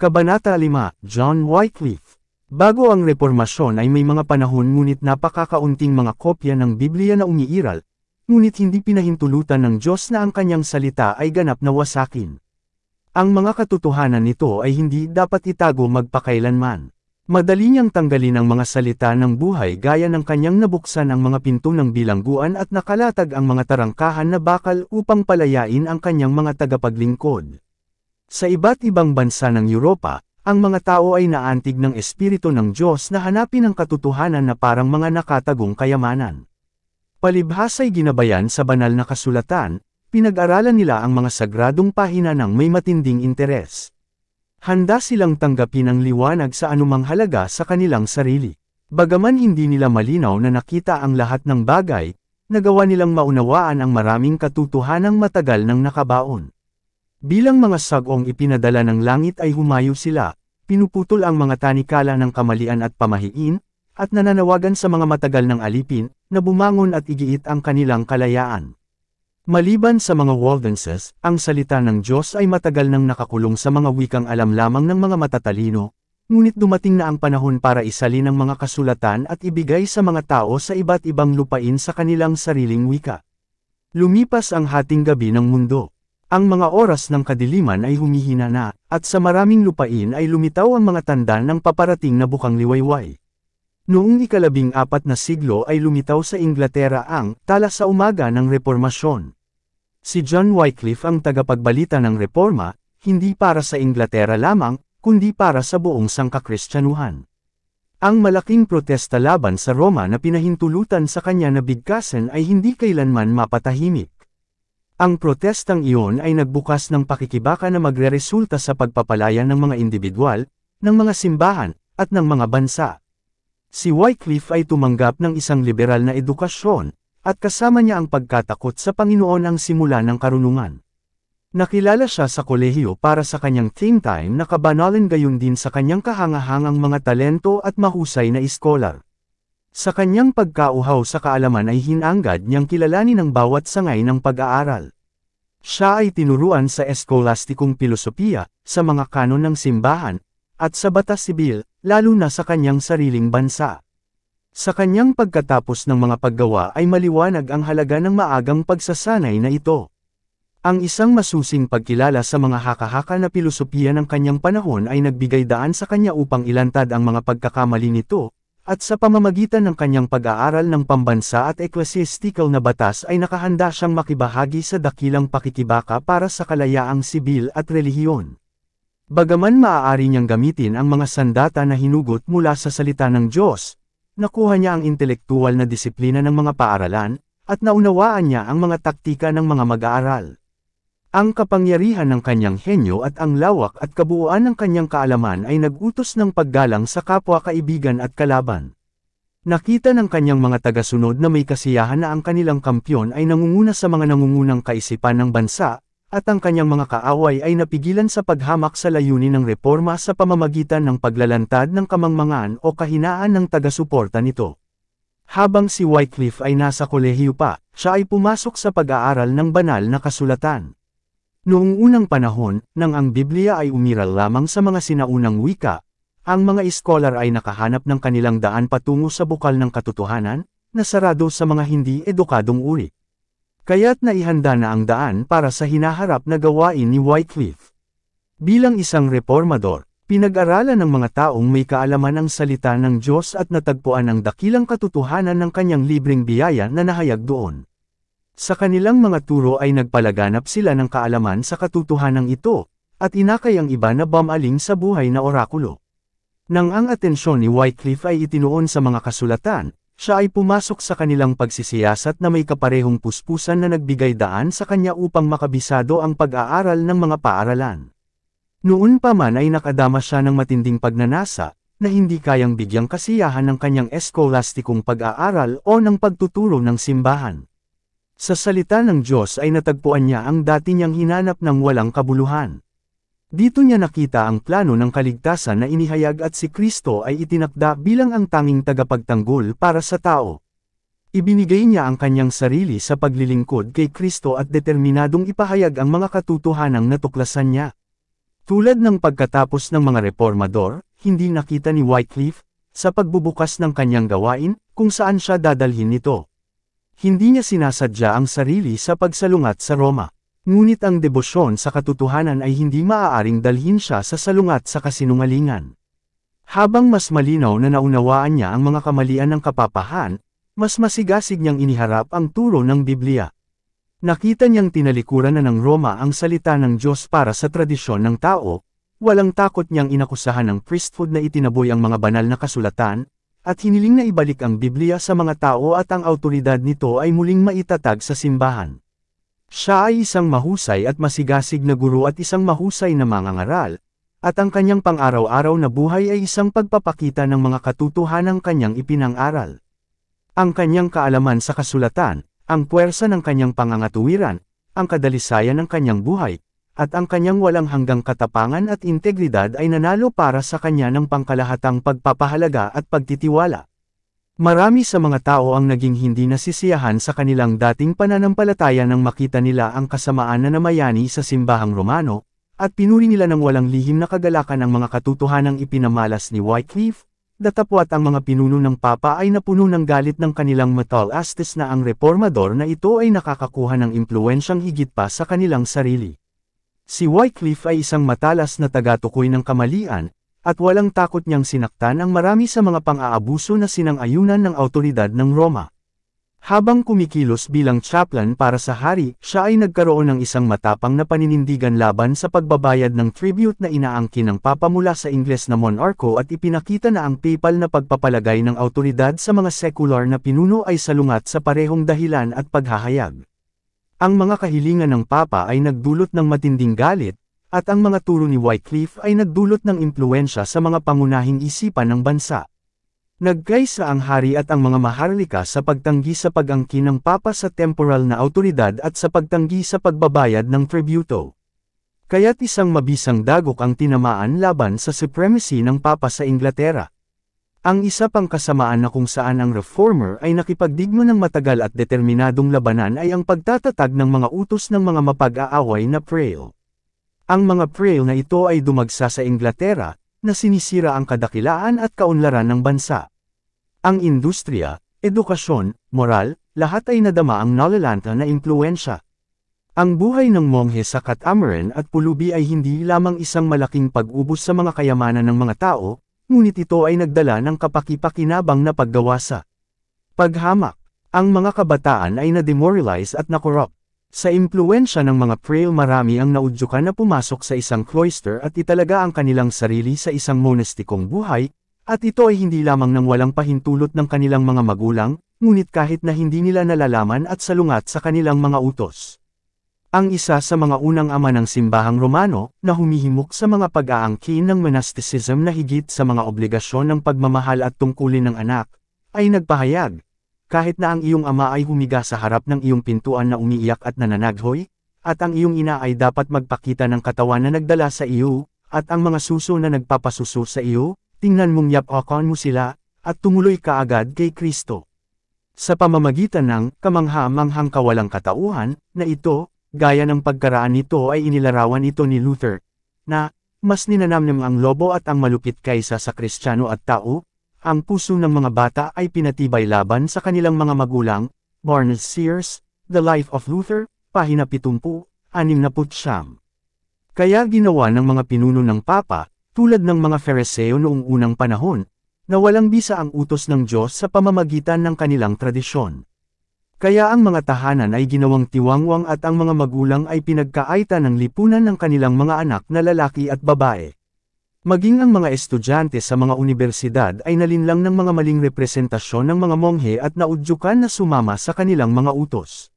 Kabanata 5, John Wycliffe. Bago ang Reformasyon ay may mga panahon ngunit napakakaunting mga kopya ng Biblia na umiiral, ngunit hindi pinahintulutan ng Diyos na ang kanyang salita ay ganap na wasakin. Ang mga katotohanan nito ay hindi dapat itago magpakailanman. Madali niyang tanggalin ang mga salita ng buhay gaya ng kanyang nabuksan ang mga pinto ng bilangguan at nakalatag ang mga tarangkahan na bakal upang palayain ang kanyang mga tagapaglingkod. Sa iba't ibang bansa ng Europa, ang mga tao ay naantig ng Espiritu ng Diyos na hanapin ang katotohanan na parang mga nakatagong kayamanan. Palibhasa'y ginabayan sa banal na kasulatan, pinag-aralan nila ang mga sagradong pahina ng may matinding interes. Handa silang tanggapin ang liwanag sa anumang halaga sa kanilang sarili. Bagaman hindi nila malinaw na nakita ang lahat ng bagay, nagawa nilang maunawaan ang maraming katotohanang matagal nang nakabaon. Bilang mga sagong ipinadala ng langit ay humayo sila, pinuputol ang mga tanikala ng kamalian at pamahiin, at nananawagan sa mga matagal ng alipin, na bumangon at igiit ang kanilang kalayaan. Maliban sa mga Waldenses, ang salita ng Diyos ay matagal nang nakakulong sa mga wikang alam lamang ng mga matatalino, ngunit dumating na ang panahon para isalin ang mga kasulatan at ibigay sa mga tao sa iba't ibang lupain sa kanilang sariling wika. Lumipas ang hating gabi ng mundo. Ang mga oras ng kadiliman ay humihina na, at sa maraming lupain ay lumitaw ang mga tanda ng paparating na bukang liwayway. Noong ika-14 na siglo ay lumitaw sa Inglaterra ang tala sa umaga ng Reformasyon. Si John Wycliffe ang tagapagbalita ng Reforma, hindi para sa Inglaterra lamang, kundi para sa buong sangkakristyanuhan. Ang malaking protesta laban sa Roma na pinahintulutan sa kanya na bigkasin ay hindi kailanman mapatahimik. Ang protestang iyon ay nagbukas ng pakikibaka na magreresulta sa pagpapalaya ng mga individual, ng mga simbahan, at ng mga bansa. Si Wycliffe ay tumanggap ng isang liberal na edukasyon, at kasama niya ang pagkatakot sa Panginoon ang simula ng karunungan. Nakilala siya sa kolehiyo para sa kanyang think time na kabanalan gayon din sa kanyang kahangahangang mga talento at mahusay na iskolar. Sa kanyang pagkauhaw sa kaalaman ay hinanggad niyang kilalanin ang bawat sangay ng pag-aaral. Siya ay tinuruan sa eskolastikong pilosopiya, sa mga kanon ng simbahan, at sa batas sibil, lalo na sa kanyang sariling bansa. Sa kanyang pagkatapos ng mga paggawa ay maliwanag ang halaga ng maagang pagsasanay na ito. Ang isang masusing pagkilala sa mga haka-haka na pilosopiya ng kanyang panahon ay nagbigay daan sa kanya upang ilantad ang mga pagkakamali nito, at sa pamamagitan ng kanyang pag-aaral ng pambansa at ecclesiastical na batas ay nakahanda siyang makibahagi sa dakilang pakikibaka para sa kalayaang sibil at relihiyon. Bagaman maaari niyang gamitin ang mga sandata na hinugot mula sa salita ng Diyos, nakuha niya ang intelektual na disiplina ng mga paaralan, at naunawaan niya ang mga taktika ng mga mag-aaral. Ang kapangyarihan ng kanyang henyo at ang lawak at kabuuan ng kanyang kaalaman ay nag-utos ng paggalang sa kapwa-kaibigan at kalaban. Nakita ng kanyang mga tagasunod na may kasiyahan na ang kanilang kampyon ay nangunguna sa mga nangungunang kaisipan ng bansa, at ang kanyang mga kaaway ay napigilan sa paghamak sa layunin ng reforma sa pamamagitan ng paglalantad ng kamangmangan o kahinaan ng taga-suporta nito. Habang si Wycliffe ay nasa kolehiyo pa, siya ay pumasok sa pag-aaral ng banal na kasulatan. Noong unang panahon, nang ang Biblia ay umiral lamang sa mga sinaunang wika, ang mga iskolar ay nakahanap ng kanilang daan patungo sa bukal ng katotohanan, na sarado sa mga hindi edukadong uri. Kaya't naihanda na ang daan para sa hinaharap na gawain ni Wycliffe. Bilang isang reformador, pinag-aralan ng mga taong may kaalaman ang salita ng Diyos at natagpuan ang dakilang katotohanan ng kanyang libreng biyaya na nahayag doon. Sa kanilang mga turo ay nagpalaganap sila ng kaalaman sa katotohanan ito, at inakay ang iba na bumaling sa buhay na orakulo. Nang ang atensyon ni Wycliffe ay itinuon sa mga kasulatan, siya ay pumasok sa kanilang pagsisiyasat na may kaparehong puspusan na nagbigay daan sa kanya upang makabisado ang pag-aaral ng mga paaralan. Noon pa man ay nakadama siya ng matinding pagnanasa, na hindi kayang bigyang kasiyahan ng kanyang eskolastikong pag-aaral o ng pagtuturo ng simbahan. Sa salita ng Diyos ay natagpuan niya ang dati niyang hinanap ng walang kabuluhan. Dito niya nakita ang plano ng kaligtasan na inihayag at si Kristo ay itinakda bilang ang tanging tagapagtanggol para sa tao. Ibinigay niya ang kanyang sarili sa paglilingkod kay Kristo at determinadong ipahayag ang mga katotohanang natuklasan niya. Tulad ng pagkatapos ng mga reformador, hindi nakita ni Wycliffe, sa pagbubukas ng kanyang gawain, kung saan siya dadalhin nito. Hindi niya sinasadya ang sarili sa pagsalungat sa Roma. Ngunit ang debosyon sa katotohanan ay hindi maaaring dalhin siya sa salungat sa kasinungalingan. Habang mas malinaw na naunawaan niya ang mga kamalian ng kapapahan, mas masigasig niyang iniharap ang turo ng Biblia. Nakita niyang tinalikuran na ng Roma ang salita ng Diyos para sa tradisyon ng tao, walang takot niyang inakusahan ng priesthood na itinaboy ang mga banal na kasulatan, at hiniling na ibalik ang Biblia sa mga tao at ang awtoridad nito ay muling maitatag sa simbahan. Siya ay isang mahusay at masigasig na guro at isang mahusay na mangangaral, at ang kanyang pang-araw-araw na buhay ay isang pagpapakita ng mga katotohanang kanyang ipinang-aral. Ang kanyang kaalaman sa kasulatan, ang puwersa ng kanyang pangangatuwiran, ang kadalisayan ng kanyang buhay, at ang kanyang walang hanggang katapangan at integridad ay nanalo para sa kanya ng pangkalahatang pagpapahalaga at pagtitiwala. Marami sa mga tao ang naging hindi nasisiyahan sa kanilang dating pananampalataya nang makita nila ang kasamaan na namayani sa simbahang Romano, at pinuri nila ng walang lihim na kagalakan ang mga katotohanang ipinamalas ni Wycliffe. Datapwat ang mga pinuno ng Papa ay napuno ng galit ng kanilang metalastes na ang reformador na ito ay nakakakuha ng impluwensyang higit pa sa kanilang sarili. Si Wycliffe ay isang matalas na tagatukoy ng kamalian, at walang takot niyang sinaktan ang marami sa mga pang-aabuso na sinang-ayunan ng awtoridad ng Roma. Habang kumikilos bilang chaplain para sa hari, siya ay nagkaroon ng isang matapang na paninindigan laban sa pagbabayad ng tribute na inaangkin ng Papa mula sa Ingles na monarko at ipinakita na ang papal na pagpapalagay ng awtoridad sa mga sekular na pinuno ay salungat sa parehong dahilan at paghahayag. Ang mga kahilingan ng Papa ay nagdulot ng matinding galit, at ang mga turo ni Wycliffe ay nagdulot ng impluwensya sa mga pangunahing isipan ng bansa. Nagkaisa ang hari at ang mga maharlika sa pagtanggi sa pag-angkin ng Papa sa temporal na awtoridad at sa pagtanggi sa pagbabayad ng tributo. Kaya't isang mabisang dagok ang tinamaan laban sa supremacy ng Papa sa Inglaterra. Ang isa pang kasamaan na kung saan ang reformer ay nakipagdigma ng matagal at determinadong labanan ay ang pagtatatag ng mga utos ng mga mapag-aaway na prayle. Ang mga prayle na ito ay dumagsa sa Inglaterra, na sinisira ang kadakilaan at kaunlaran ng bansa. Ang industriya, edukasyon, moral, lahat ay nadama ang nalalanta na impluwensya. Ang buhay ng monghe sa Catamaran at Pulubi ay hindi lamang isang malaking pag-ubos sa mga kayamanan ng mga tao, ngunit ito ay nagdala ng kapaki-pakinabang na paggawasa. Paghamak, ang mga kabataan ay na-demoralize at na-corrupt. Sa impluwensya ng mga prayle marami ang naudyukan na pumasok sa isang cloister at italaga ang kanilang sarili sa isang monastikong buhay, at ito ay hindi lamang nang walang pahintulot ng kanilang mga magulang, ngunit kahit na hindi nila nalalaman at salungat sa kanilang mga utos. Ang isa sa mga unang ama ng simbahang Romano, na humihimok sa mga pag-aangkin ng monasticism na higit sa mga obligasyon ng pagmamahal at tungkulin ng anak, ay nagpahayag, kahit na ang iyong ama ay humiga sa harap ng iyong pintuan na umiiyak at nananaghoy, at ang iyong ina ay dapat magpakita ng katawan na nagdala sa iyo, at ang mga suso na nagpapasuso sa iyo, tingnan mong yapakan mo sila, at tumuloy ka agad kay Kristo. Sa pamamagitan ng kamangha-manghang kawalang katauhan, na ito, gaya ng pagkaraan nito ay inilarawan ito ni Luther, na, mas ninanamnam ang lobo at ang malupit kaysa sa Kristiyano at tao. Ang puso ng mga bata ay pinatibay laban sa kanilang mga magulang. Barnes Sears, The Life of Luther, pahina 70, 69. Kaya ginawa ng mga pinuno ng Papa, tulad ng mga Fariseo noong unang panahon, na walang bisa ang utos ng Diyos sa pamamagitan ng kanilang tradisyon. Kaya ang mga tahanan ay ginawang tiwangwang at ang mga magulang ay pinagkaita ng lipunan ng kanilang mga anak na lalaki at babae. Maging ang mga estudyante sa mga unibersidad ay nalinlang ng mga maling representasyon ng mga monghe at naudyukan na sumama sa kanilang mga utos.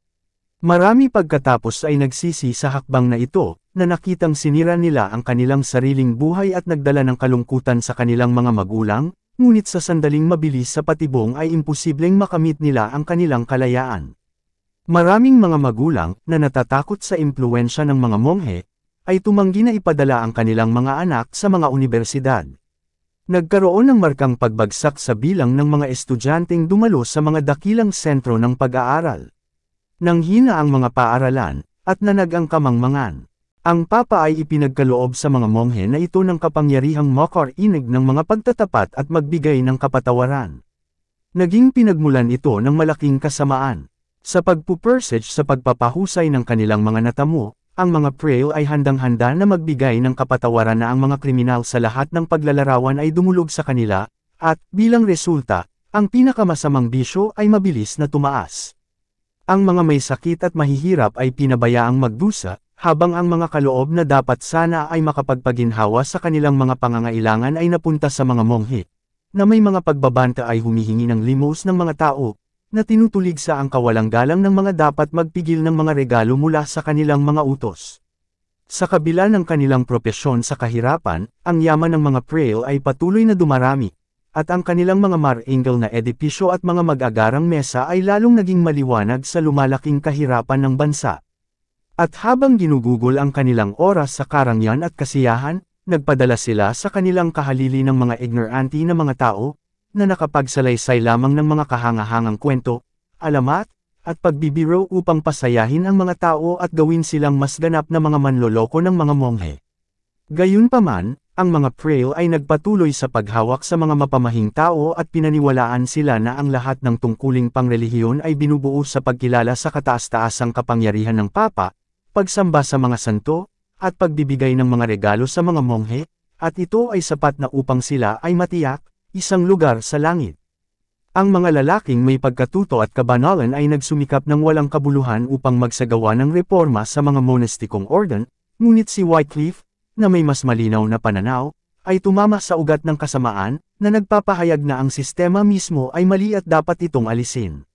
Marami pagkatapos ay nagsisi sa hakbang na ito, na nakitang sinira nila ang kanilang sariling buhay at nagdala ng kalungkutan sa kanilang mga magulang, ngunit sa sandaling mabilis sa patibong ay imposibleng makamit nila ang kanilang kalayaan. Maraming mga magulang, na natatakot sa impluwensya ng mga monghe, ay tumanggi na ipadala ang kanilang mga anak sa mga unibersidad. Nagkaroon ng markang pagbagsak sa bilang ng mga estudyanteng dumalo sa mga dakilang sentro ng pag-aaral. Nanghina ang mga paaralan, at nanag ang kamangmangan. Ang Papa ay ipinagkaloob sa mga monghe na ito ng kapangyarihang makarinig ng mga pagtatapat at magbigay ng kapatawaran. Naging pinagmulan ito ng malaking kasamaan. Sa pagpupursige sa pagpapahusay ng kanilang mga natamo, ang mga prail ay handang-handa na magbigay ng kapatawaran na ang mga kriminal sa lahat ng paglalarawan ay dumulog sa kanila, at, bilang resulta, ang pinakamasamang bisyo ay mabilis na tumaas. Ang mga may sakit at mahihirap ay pinabayaang magdusa, habang ang mga kaloob na dapat sana ay makapagpaginhawa sa kanilang mga pangangailangan ay napunta sa mga monghe, na may mga pagbabanta ay humihingi ng limos ng mga tao, na tinutulig sa ang kawalang galang ng mga dapat magpigil ng mga regalo mula sa kanilang mga utos. Sa kabila ng kanilang propesyon sa kahirapan, ang yaman ng mga prail ay patuloy na dumarami, at ang kanilang mga marangal na edipisyo at mga mag-agarang mesa ay lalong naging maliwanag sa lumalaking kahirapan ng bansa. At habang ginugugol ang kanilang oras sa karangyaan at kasiyahan, nagpadala sila sa kanilang kahalili ng mga ignorante na mga tao, na nakapagsalaysay lamang ng mga kahangahangang kwento, alamat, at pagbibiro upang pasayahin ang mga tao at gawin silang mas ganap na mga manloloko ng mga monghe. Gayunpaman, ang mga prail ay nagpatuloy sa paghawak sa mga mapamahing tao at pinaniwalaan sila na ang lahat ng tungkuling pangrelihiyon ay binubuo sa pagkilala sa kataas-taasang kapangyarihan ng Papa, pagsamba sa mga santo, at pagbibigay ng mga regalo sa mga monghe, at ito ay sapat na upang sila ay matiyak, isang lugar sa langit. Ang mga lalaking may pagkatuto at kabanalan ay nagsumikap ng walang kabuluhan upang magsagawa ng reforma sa mga monastikong orden, ngunit si Wycliffe, na may mas malinaw na pananaw, ay tumama sa ugat ng kasamaan, na nagpapahayag na ang sistema mismo ay mali at dapat itong alisin.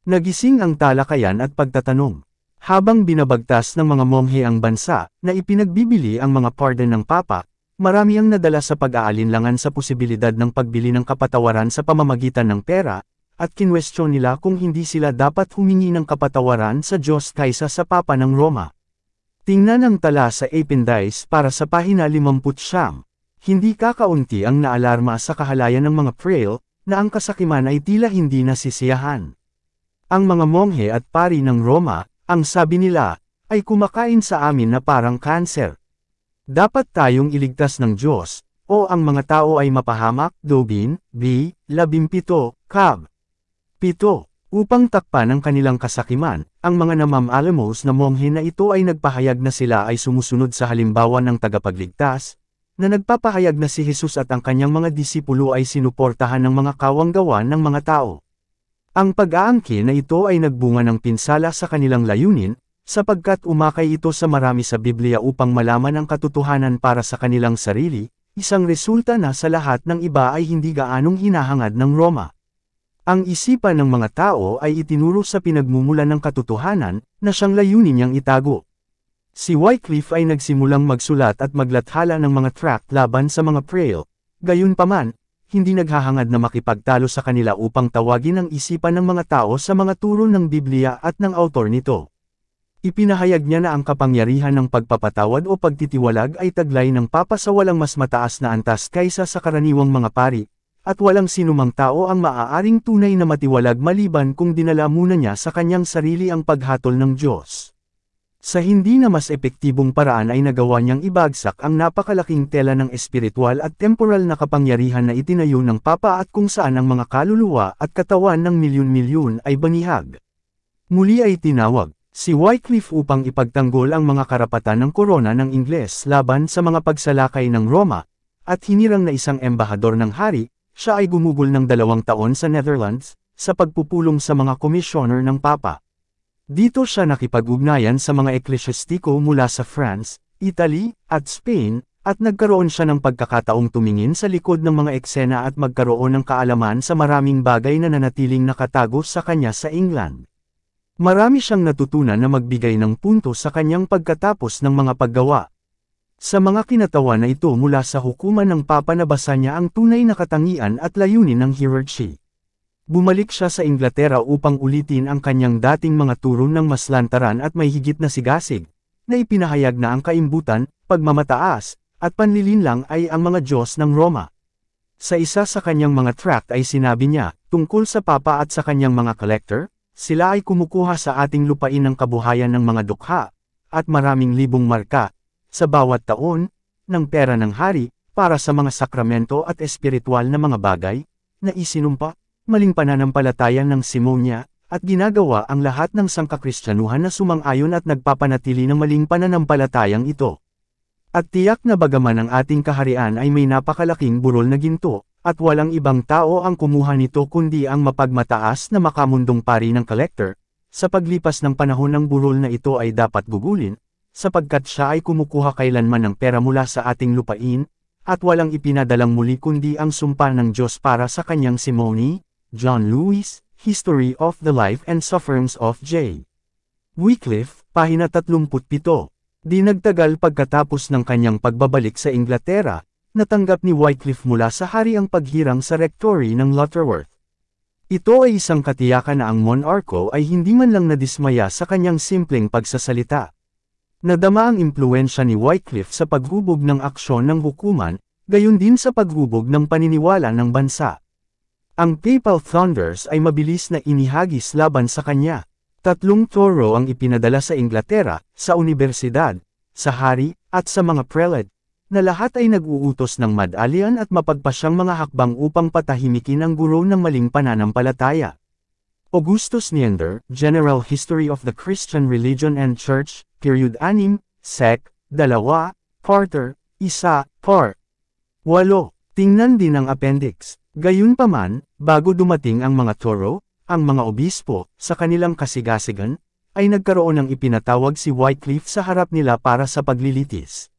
Nagising ang talakayan at pagtatanong. Habang binabagtas ng mga monghe ang bansa, na ipinagbibili ang mga pardon ng Papa, marami ang nadala sa pag-aalinlangan sa posibilidad ng pagbili ng kapatawaran sa pamamagitan ng pera, at kinwestiyon nila kung hindi sila dapat humingi ng kapatawaran sa Diyos kaysa sa Papa ng Roma. Tingnan ang tala sa Appendice para sa pahina 59. Hindi kakaunti ang naalarma sa kahalayan ng mga prail, na ang kasakiman ay tila hindi nasisiyahan. Ang mga monghe at pari ng Roma, ang sabi nila, ay kumakain sa amin na parang kanser. Dapat tayong iligtas ng Diyos, o ang mga tao ay mapahamak. Dobin, B. 17, Cab. 7. Upang takpan ang kanilang kasakiman, ang mga namamaalamos na monghe na ito ay nagpahayag na sila ay sumusunod sa halimbawa ng tagapagligtas, na nagpapahayag na si Jesus at ang kanyang mga disipulo ay sinuportahan ng mga kawanggawan ng mga tao. Ang pag-aangkin na ito ay nagbunga ng pinsala sa kanilang layunin, sapagkat umakay ito sa marami sa Biblia upang malaman ang katotohanan para sa kanilang sarili, isang resulta na sa lahat ng iba ay hindi gaanong hinahangad ng Roma. Ang isipan ng mga tao ay itinuro sa pinagmumulan ng katotohanan, na siyang layunin niyang itago. Si Wycliffe ay nagsimulang magsulat at maglathala ng mga tract laban sa mga prail, gayunpaman, hindi naghahangad na makipagtalo sa kanila upang tawagin ang isipan ng mga tao sa mga turo ng Biblia at ng autor nito. Ipinahayag niya na ang kapangyarihan ng pagpapatawad o pagtitiwalag ay taglay ng Papa sa walang mas mataas na antas kaysa sa karaniwang mga pari, at walang sinumang tao ang maaaring tunay na matiwalag maliban kung dinala muna niya sa kanyang sarili ang paghatol ng Diyos. Sa hindi na mas epektibong paraan ay nagawa niyang ibagsak ang napakalaking tela ng espiritual at temporal na kapangyarihan na itinayo ng Papa at kung saan ang mga kaluluwa at katawan ng milyon-milyon ay banihag. Muli ay tinawag si Wycliffe upang ipagtanggol ang mga karapatan ng korona ng Ingles laban sa mga pagsalakay ng Roma, at hinirang na isang embahador ng hari, siya ay gumugol ng 2 taon sa Netherlands, sa pagpupulong sa mga komisyoner ng Papa. Dito siya nakipag-ugnayan sa mga eklesyastiko mula sa France, Italy, at Spain, at nagkaroon siya ng pagkakataong tumingin sa likod ng mga eksena at magkaroon ng kaalaman sa maraming bagay na nanatiling nakatago sa kanya sa England. Marami siyang natutunan na magbigay ng punto sa kanyang pagkatapos ng mga paggawa. Sa mga kinatawan na ito mula sa hukuman ng Papa nabasa niya ang tunay na katangian at layunin ng hierarchy. Bumalik siya sa Inglaterra upang ulitin ang kanyang dating mga turo ng mas lantaran at may higit na sigasig, na ipinahayag na ang kaimbutan, pagmamataas, at panlilinlang ay ang mga Diyos ng Roma. Sa isa sa kanyang mga tract ay sinabi niya, tungkol sa Papa at sa kanyang mga collector, sila ay kumukuha sa ating lupain ng kabuhayan ng mga dukha, at maraming libong marka, sa bawat taon, ng pera ng hari, para sa mga sakramento at espiritual na mga bagay, na isinumpa, maling pananampalataya ng Simonia, at ginagawa ang lahat ng sangkakristyanuhan na sumang-ayon at nagpapanatili ng maling pananampalatayang ito. At tiyak na bagaman ang ating kaharian ay may napakalaking burol na ginto, at walang ibang tao ang kumuha nito kundi ang mapagmataas na makamundong pari ng collector, sa paglipas ng panahon ng burol na ito ay dapat gugulin, sapagkat siya ay kumukuha kailanman ng pera mula sa ating lupain, at walang ipinadalang muli kundi ang sumpa ng Diyos para sa kanyang simony. John Lewis, History of the Life and Sufferings of J. Wycliffe, pahina 37. Di nagtagal pagkatapos ng kanyang pagbabalik sa Inglaterra, natanggap ni Wycliffe mula sa hari ang paghirang sa rectory ng Lutterworth. Ito ay isang katiyakan na ang monarko ay hindi man lang nadismaya sa kanyang simpleng pagsasalita. Nadama ang impluensya ni Wycliffe sa paghubog ng aksyon ng hukuman, gayon din sa paghubog ng paniniwala ng bansa. Ang Papal Thunders ay mabilis na inihagis laban sa kanya. 3 toro ang ipinadala sa Inglaterra, sa unibersidad, sa hari, at sa mga prelate, na lahat ay nag-uutos ng madalian at mapagpasyang mga hakbang upang patahimikin ang guro ng maling pananampalataya. Augustus Neander, General History of the Christian Religion and Church, Period 6, Sec. 2, Carter, 1, Part 8. Tingnan din ang appendix. Gayunpaman, bago dumating ang mga toro, ang mga obispo, sa kanilang kasigasigan, ay nagkaroon ng ipinatawag si Wycliffe sa harap nila para sa paglilitis.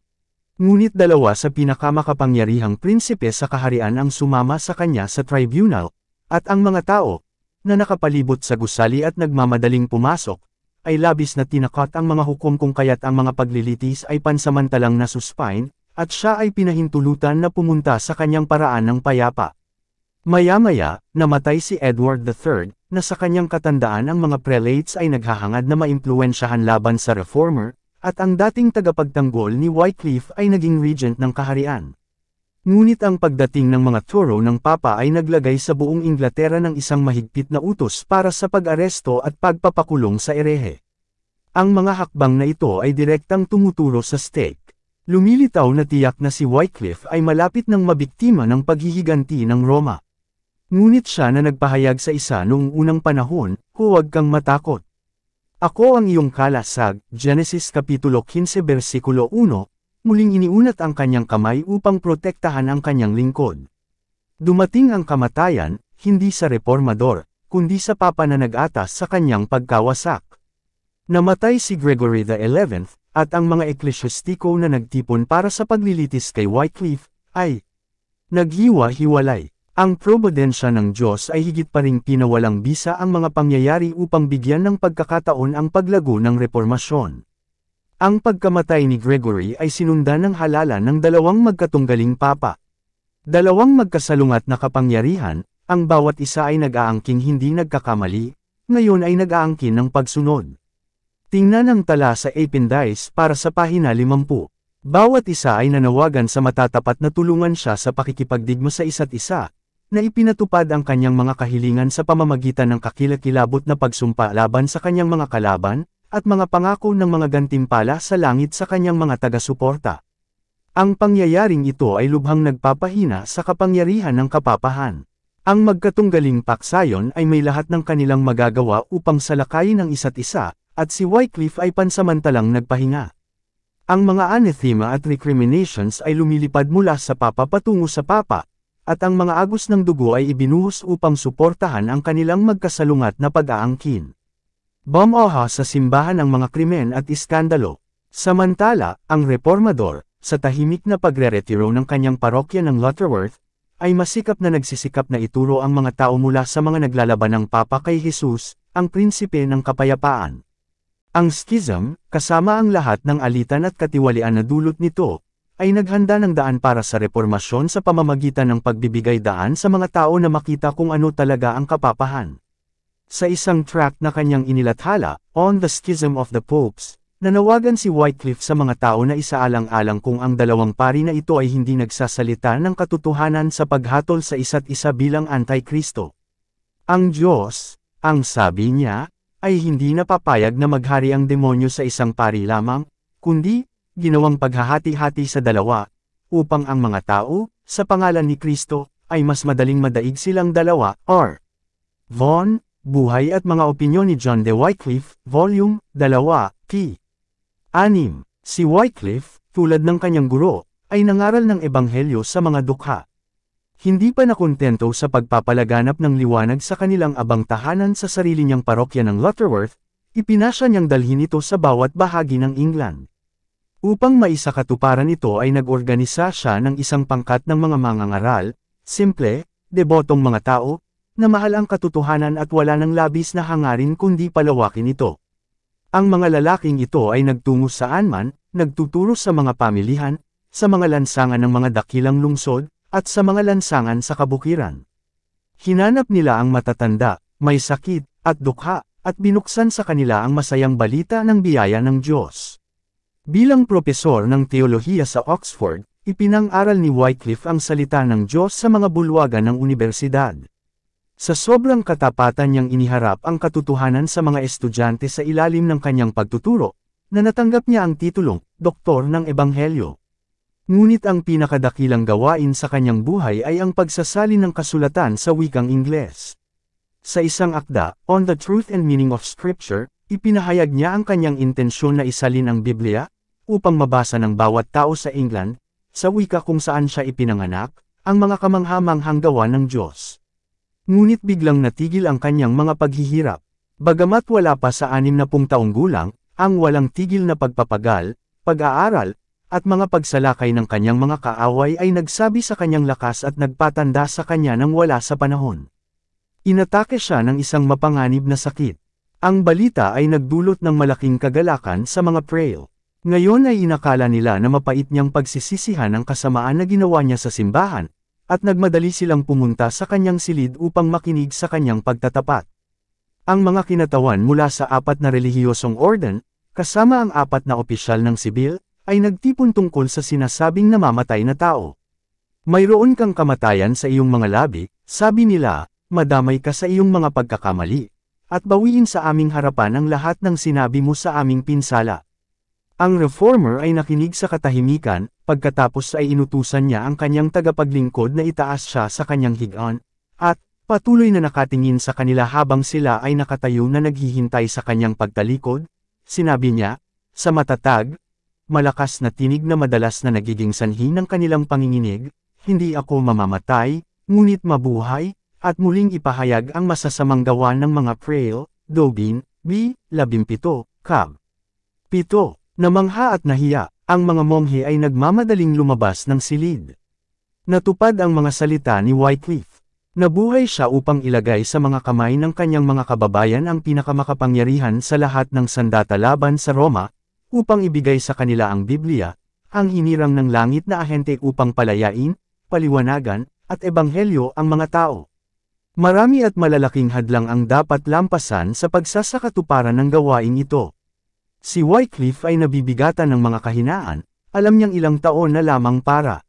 Ngunit dalawa sa pinakamakapangyarihang prinsipe sa kaharian ang sumama sa kanya sa tribunal, at ang mga tao, na nakapalibot sa gusali at nagmamadaling pumasok, ay labis na tinakot ang mga hukom kung kaya't ang mga paglilitis ay pansamantalang nasuspine, at siya ay pinahintulutan na pumunta sa kanyang paraan ng payapa. Maya-maya, namatay si Edward III, na sa kanyang katandaan ang mga prelates ay naghahangad na maimpluwensyahan laban sa reformer, at ang dating tagapagtanggol ni Wycliffe ay naging regent ng kaharian. Ngunit ang pagdating ng mga toro ng Papa ay naglagay sa buong Inglaterra ng isang mahigpit na utos para sa pag-aresto at pagpapakulong sa erehe. Ang mga hakbang na ito ay direktang tumuturo sa stake. Lumilitaw na tiyak na si Wycliffe ay malapit ng mabiktima ng paghihiganti ng Roma. Ngunit siya na nagpahayag sa isa noong unang panahon, huwag kang matakot. Ako ang iyong kalasag, Genesis Kapitulo 15 versikulo 1, muling iniunat ang kanyang kamay upang protektahan ang kanyang lingkod. Dumating ang kamatayan, hindi sa reformador, kundi sa papa na nag-atas sa kanyang pagkawasak. Namatay si Gregory XI, at ang mga eklesyastiko na nagtipon para sa paglilitis kay Wycliffe, ay naghiwa-hiwalay. Ang probidensya ng Diyos ay higit pa ring pinawalang bisa ang mga pangyayari upang bigyan ng pagkakataon ang paglago ng reformasyon. Ang pagkamatay ni Gregory ay sinundan ng halalan ng dalawang magkatunggaling papa. Dalawang magkasalungat na kapangyarihan, ang bawat isa ay nag-aangking hindi nagkakamali, ngayon ay nag-aangkin ng pagsunod. Tingnan ang tala sa Appendice para sa pahina 50. Bawat isa ay nanawagan sa matatapat na tulungan siya sa pakikipagdigma sa isa't isa, na ipinatupad ang kanyang mga kahilingan sa pamamagitan ng kakilakilabot na pagsumpa laban sa kanyang mga kalaban, at mga pangako ng mga gantimpala sa langit sa kanyang mga taga-suporta. Ang pangyayaring ito ay lubhang nagpapahina sa kapangyarihan ng kapapahan. Ang magkatunggaling paksayon ay may lahat ng kanilang magagawa upang salakayin ang isa't isa, at si Wycliffe ay pansamantalang nagpahinga. Ang mga anathema at recriminations ay lumilipad mula sa papa patungo sa papa, at ang mga agos ng dugo ay ibinuhos upang suportahan ang kanilang magkasalungat na pag-aangkin. Bumaha sa simbahan ang mga krimen at iskandalo. Samantala, ang reformador, sa tahimik na pagre-retiro ng kanyang parokya ng Lutterworth, ay masikap na nagsisikap na ituro ang mga tao mula sa mga naglalaban ng Papa kay Jesus, ang prinsipe ng kapayapaan. Ang schism, kasama ang lahat ng alitan at katiwalian na dulot nito, ay naghanda ng daan para sa reformasyon sa pamamagitan ng pagbibigay daan sa mga tao na makita kung ano talaga ang kapapahan. Sa isang tract na kanyang inilathala, On the Schism of the Popes, nanawagan si Wycliffe sa mga tao na isaalang-alang kung ang dalawang pari na ito ay hindi nagsasalita ng katotohanan sa paghatol sa isa't isa bilang Antikristo. Ang Diyos, ang sabi niya, ay hindi napapayag na maghari ang demonyo sa isang pari lamang, kundi, ginawang paghahati-hati sa dalawa, upang ang mga tao, sa pangalan ni Kristo, ay mas madaling madaig silang dalawa. R. Vaughan, Buhay at mga opinyon ni John de Wycliffe, Volume 2, p. 6. Si Wycliffe, tulad ng kanyang guro, ay nangaral ng ebanghelyo sa mga dukha. Hindi pa nakontento sa pagpapalaganap ng liwanag sa kanilang abang tahanan sa sarili niyang parokya ng Lutterworth, ipinasya niyang dalhin ito sa bawat bahagi ng England. Upang maisakatuparan ito ay nag-organisa siya ng isang pangkat ng mga mangangaral, simple, debotong mga tao, na mahal ang katotohanan at wala ng labis na hangarin kundi palawakin ito. Ang mga lalaking ito ay nagtungo saan man, nagtuturo sa mga pamilihan, sa mga lansangan ng mga dakilang lungsod, at sa mga lansangan sa kabukiran. Hinanap nila ang matatanda, may sakit, at dukha, at binuksan sa kanila ang masayang balita ng biyaya ng Diyos. Bilang propesor ng teolohiya sa Oxford, ipinang-aral ni Wycliffe ang salita ng Diyos sa mga bulwagan ng unibersidad. Sa sobrang katapatan niyang iniharap ang katotohanan sa mga estudyante sa ilalim ng kanyang pagtuturo, na natanggap niya ang titulong, Doktor ng Ebanghelyo. Ngunit ang pinakadakilang gawain sa kanyang buhay ay ang pagsasalin ng kasulatan sa wikang Ingles. Sa isang akda, On the Truth and Meaning of Scripture, ipinahayag niya ang kanyang intensyon na isalin ang Biblia, upang mabasa ng bawat tao sa England, sa wika kung saan siya ipinanganak, ang mga kamangha-manghang gawa ng Diyos. Ngunit biglang natigil ang kanyang mga paghihirap. Bagamat wala pa sa 60 taong gulang, ang walang tigil na pagpapagal, pag-aaral, at mga pagsalakay ng kanyang mga kaaway ay nagsabi sa kanyang lakas at nagpatanda sa kanya ng wala sa panahon. Inatake siya ng isang mapanganib na sakit. Ang balita ay nagdulot ng malaking kagalakan sa mga Frail. Ngayon ay inakala nila na mapait niyang pagsisisihan ang kasamaan na ginawa niya sa simbahan, at nagmadali silang pumunta sa kanyang silid upang makinig sa kanyang pagtatapat. Ang mga kinatawan mula sa 4 na relihiyosong orden, kasama ang 4 na opisyal ng sibil, ay nagtipon tungkol sa sinasabing namamatay na tao. Mayroon kang kamatayan sa iyong mga labi, sabi nila, madamay ka sa iyong mga pagkakamali, at bawiin sa aming harapan ang lahat ng sinabi mo sa aming pinsala. Ang reformer ay nakinig sa katahimikan, pagkatapos ay inutusan niya ang kanyang tagapaglingkod na itaas siya sa kanyang higaan, at, patuloy na nakatingin sa kanila habang sila ay nakatayo na naghihintay sa kanyang pagtalikod, sinabi niya, sa matatag, malakas na tinig na madalas na nagiging sanhi ng kanilang panginginig, hindi ako mamamatay, ngunit mabuhay, at muling ipahayag ang masasamang gawa ng mga Frail, Dobin, B. 17, Cab. 7. Namangha at nahiya, ang mga monghe ay nagmamadaling lumabas ng silid. Natupad ang mga salita ni Wycliffe. Nabuhay siya upang ilagay sa mga kamay ng kanyang mga kababayan ang pinakamakapangyarihan sa lahat ng sandata laban sa Roma, upang ibigay sa kanila ang Biblia, ang hinirang ng langit na ahente upang palayain, paliwanagan, at ebanghelyo ang mga tao. Marami at malalaking hadlang ang dapat lampasan sa pagsasakatuparan ng gawain ito. Si Wycliffe ay nabibigatan ng mga kahinaan, alam niyang ilang taon na lamang para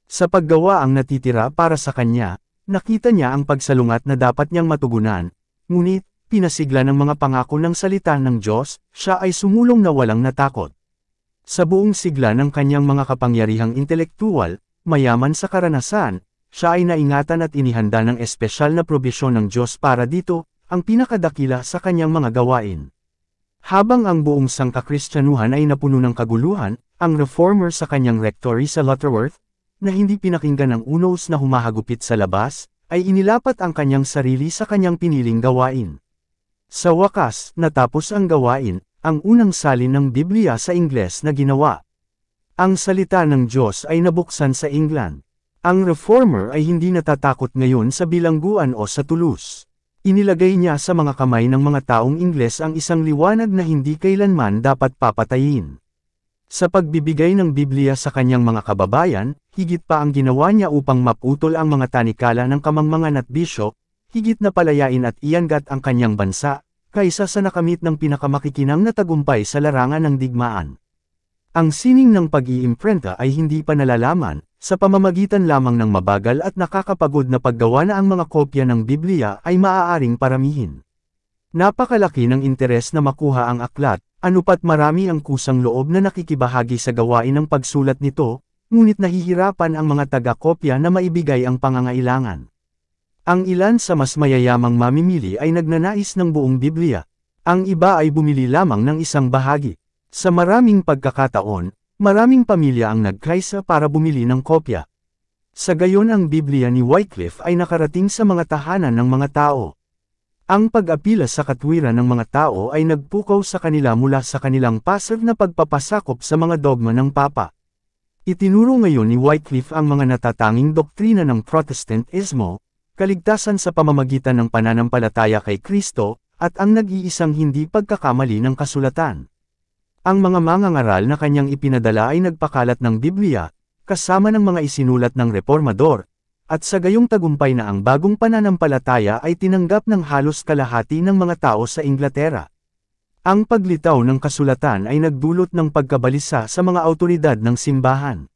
sa paggawa ang natitira para sa kanya, nakita niya ang pagsalungat na dapat niyang matugunan, ngunit, pinasigla ng mga pangako ng salita ng Diyos, siya ay sumulong na walang natakot. Sa buong sigla ng kanyang mga kapangyarihang intelektual, mayaman sa karanasan, siya ay naingatan at inihanda ng espesyal na probisyon ng Diyos para dito, ang pinakadakila sa kanyang mga gawain. Habang ang buong sangkakristyanuhan ay napuno ng kaguluhan, ang reformer sa kanyang rectory sa Lutterworth, na hindi pinakinggan ng unos na humahagupit sa labas, ay inilapat ang kanyang sarili sa kanyang piniling gawain. Sa wakas, natapos ang gawain, ang unang salin ng Biblia sa Ingles na ginawa. Ang salita ng Diyos ay nabuksan sa England. Ang reformer ay hindi natatakot ngayon sa bilangguan o sa tulus. Inilagay niya sa mga kamay ng mga taong Ingles ang isang liwanag na hindi kailanman dapat papatayin. Sa pagbibigay ng Biblia sa kanyang mga kababayan, higit pa ang ginawa niya upang maputol ang mga tanikala ng kamangmangan at bisyo, higit na palayain at ianggat ang kanyang bansa, kaysa sa nakamit ng pinakamakikinang na tagumpay sa larangan ng digmaan. Ang sining ng pag-iimprenta ay hindi pa nalalaman, sa pamamagitan lamang ng mabagal at nakakapagod na paggawa na ang mga kopya ng Biblia ay maaaring paramihin. Napakalaki ng interes na makuha ang aklat, Anupat marami ang kusang loob na nakikibahagi sa gawain ng pagsulat nito, ngunit nahihirapan ang mga taga-kopya na maibigay ang pangangailangan. Ang ilan sa mas mayayamang mamimili ay nagnanais ng buong Biblia. Ang iba ay bumili lamang ng isang bahagi. Sa maraming pagkakataon, maraming pamilya ang nagkaisa para bumili ng kopya. Sa gayon ang Biblia ni Wycliffe ay nakarating sa mga tahanan ng mga tao. Ang pag-apila sa katwiran ng mga tao ay nagpukaw sa kanila mula sa kanilang passive na pagpapasakop sa mga dogma ng Papa. Itinuro ngayon ni Wycliffe ang mga natatanging doktrina ng Protestantismo, kaligtasan sa pamamagitan ng pananampalataya kay Kristo, at ang nag-iisang hindi pagkakamali ng kasulatan. Ang mga mangangaral na kanyang ipinadala ay nagpakalat ng Biblia, kasama ng mga isinulat ng reformador, at sa gayong tagumpay na ang bagong pananampalataya ay tinanggap ng halos kalahati ng mga tao sa Inglaterra. Ang paglitaw ng kasulatan ay nagdulot ng pagkabalisa sa mga awtoridad ng simbahan.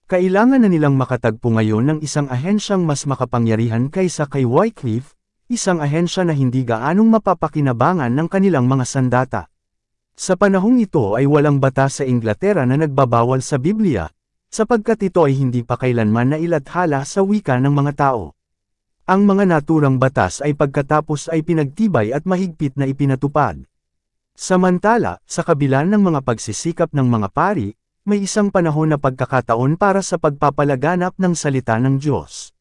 Kailangan na nilang makatagpo ngayon ng isang ahensyang mas makapangyarihan kaysa kay Wycliffe, isang ahensya na hindi gaanong mapapakinabangan ng kanilang mga sandata. Sa panahong ito ay walang batas sa Inglaterra na nagbabawal sa Biblia, sapagkat ito ay hindi pa kailanman nailathala sa wika ng mga tao. Ang mga naturang batas ay pagkatapos ay pinagtibay at mahigpit na ipinatupad. Samantala, sa kabila ng mga pagsisikap ng mga pari, may isang panahon na pagkakataon para sa pagpapalaganap ng salita ng Diyos.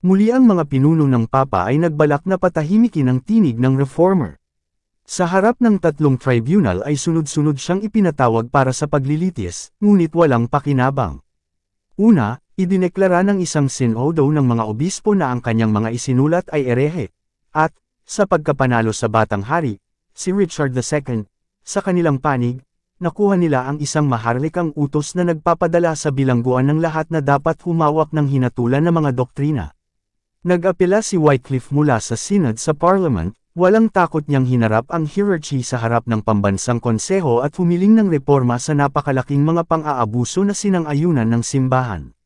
Muli ang mga pinuno ng Papa ay nagbalak na patahimikin ang tinig ng reformer. Sa harap ng tatlong tribunal ay sunod-sunod siyang ipinatawag para sa paglilitis, ngunit walang pakinabang. Una, idineklara ng isang sinodo ng mga obispo na ang kanyang mga isinulat ay erehe, at, sa pagkapanalo sa Batang Hari, si Richard II, sa kanilang panig, nakuha nila ang isang maharlikang utos na nagpapadala sa bilangguan ng lahat na dapat humawak ng hinatulan ng mga doktrina. Nag-apela si Wycliffe mula sa Synod sa Parliament, walang takot niyang hinarap ang hierarchy sa harap ng pambansang konseho at humiling ng reforma sa napakalaking mga pang-aabuso na sinang-ayunan ng simbahan.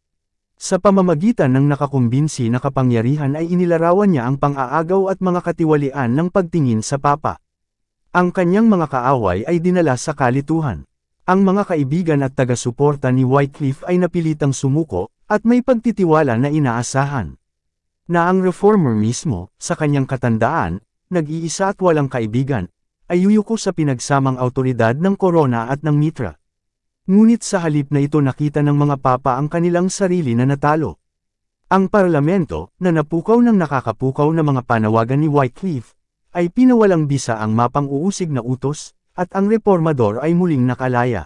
Sa pamamagitan ng nakakumbinsi na kapangyarihan ay inilarawan niya ang pang-aagaw at mga katiwalian ng pagtingin sa Papa. Ang kanyang mga kaaway ay dinala sa kalituhan. Ang mga kaibigan at taga-suporta ni Wycliffe ay napilitang sumuko, at may pagtitiwala na inaasahan na ang reformer mismo, sa kanyang katandaan, nag-iisa at walang kaibigan, ay yuyuko sa pinagsamang awtoridad ng korona at ng mitra. Ngunit sa halip na ito nakita ng mga papa ang kanilang sarili na natalo. Ang parlamento, na napukaw ng nakakapukaw na mga panawagan ni Wycliffe, ay pinawalang bisa ang mapang-uusig na utos, at ang reformador ay muling nakalaya.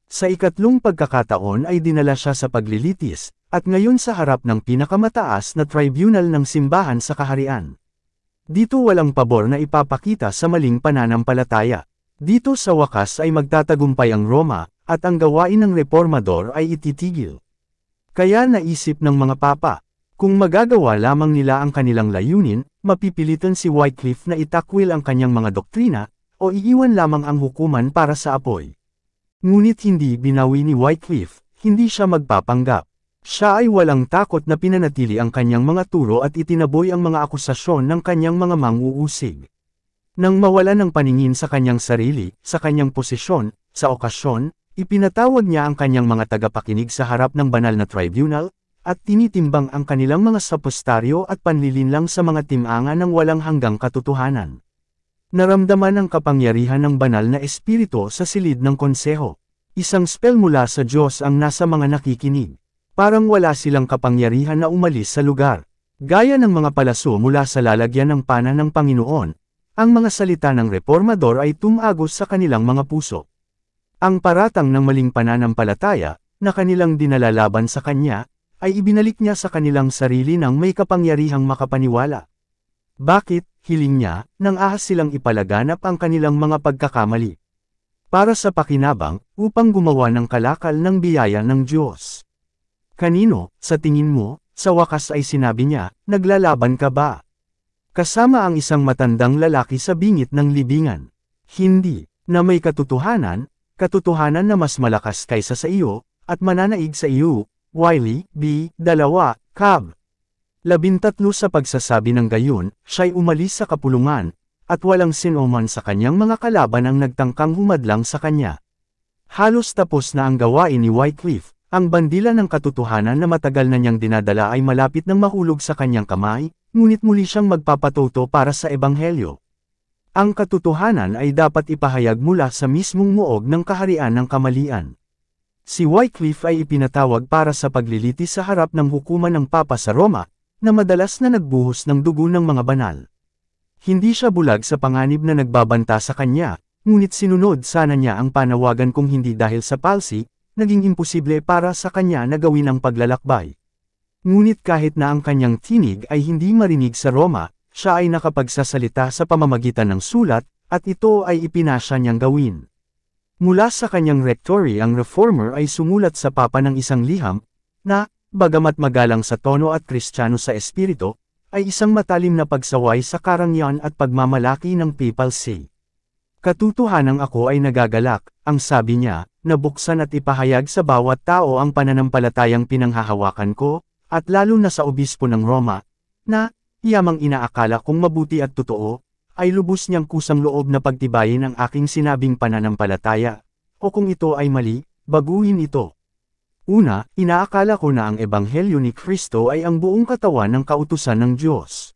Sa ikatlong pagkakataon ay dinala siya sa paglilitis, at ngayon sa harap ng pinakamataas na tribunal ng simbahan sa kaharian. Dito walang pabor na ipapakita sa maling pananampalataya. Dito sa wakas ay magtatagumpay ang Roma, at ang gawain ng reformador ay ititigil. Kaya naisip ng mga papa, kung magagawa lamang nila ang kanilang layunin, mapipilitan si Wycliffe na itakwil ang kanyang mga doktrina, o iiwan lamang ang hukuman para sa apoy. Ngunit hindi binawi ni Wycliffe, hindi siya magpapanggap. Siya ay walang takot na pinanatili ang kanyang mga turo at itinaboy ang mga akusasyon ng kanyang mga mang-uusig. Nang mawala ng paningin sa kanyang sarili, sa kanyang posisyon, sa okasyon, ipinatawag niya ang kanyang mga tagapakinig sa harap ng banal na tribunal, at tinitimbang ang kanilang mga sapostaryo at panlilinlang sa mga timangan ng walang hanggang katotohanan. Naramdaman ang kapangyarihan ng banal na espiritu sa silid ng konseho. Isang spell mula sa Diyos ang nasa mga nakikinig. Parang wala silang kapangyarihan na umalis sa lugar. Gaya ng mga palaso mula sa lalagyan ng pana ng Panginoon, ang mga salita ng reformador ay tumagos sa kanilang mga puso. Ang paratang ng maling pananampalataya, na kanilang dinalalaban sa kanya, ay ibinalik niya sa kanilang sarili ng may kapangyarihang makapaniwala. Bakit, hiling niya, nang ahas silang ipalaganap ang kanilang mga pagkakamali? Para sa pakinabang, upang gumawa ng kalakal ng biyaya ng Diyos. Kanino, sa tingin mo, sa wakas ay sinabi niya, naglalaban ka ba? Kasama ang isang matandang lalaki sa bingit ng libingan. Hindi, na may katotohanan na mas malakas kaysa sa iyo, at mananaig sa iyo, Wiley, B. 2, Cab. 13 sa pagsasabi ng gayon, siya'y umalis sa kapulungan, at walang sinuman sa kanyang mga kalaban ang nagtangkang humadlang sa kanya. Halos tapos na ang gawain ni Wycliffe, ang bandila ng katotohanan na matagal na niyang dinadala ay malapit nang mahulog sa kanyang kamay, ngunit muli siyang magpapatuto para sa ebanghelyo. Ang katotohanan ay dapat ipahayag mula sa mismong muog ng kaharian ng kamalian. Si Wycliffe ay ipinatawag para sa paglilitis sa harap ng hukuman ng Papa sa Roma, na madalas na nagbuhos ng dugo ng mga banal. Hindi siya bulag sa panganib na nagbabanta sa kanya, ngunit sinunod sana niya ang panawagan kung hindi dahil sa palsi, naging imposible para sa kanya na gawin ang paglalakbay. Ngunit kahit na ang kanyang tinig ay hindi marinig sa Roma, siya ay nakapagsasalita sa pamamagitan ng sulat, at ito ay ipinasya niyang gawin. Mula sa kanyang rectory ang reformer ay sumulat sa Papa ng isang liham, na, bagamat magalang sa tono at Kristiyano sa espiritu, ay isang matalim na pagsaway sa karangyaan at pagmamalaki ng papal see. Katotohanang ako ay nagagalak, ang sabi niya, na buksan at ipahayag sa bawat tao ang pananampalatayang pinanghahawakan ko, at lalo na sa obispo ng Roma, na, yamang inaakala kong mabuti at totoo, ay lubos niyang kusang loob na pagtibayin ang aking sinabing pananampalataya, o kung ito ay mali, baguhin ito. Una, inaakala ko na ang ebanghelyo ni Kristo ay ang buong katawan ng kautusan ng Diyos.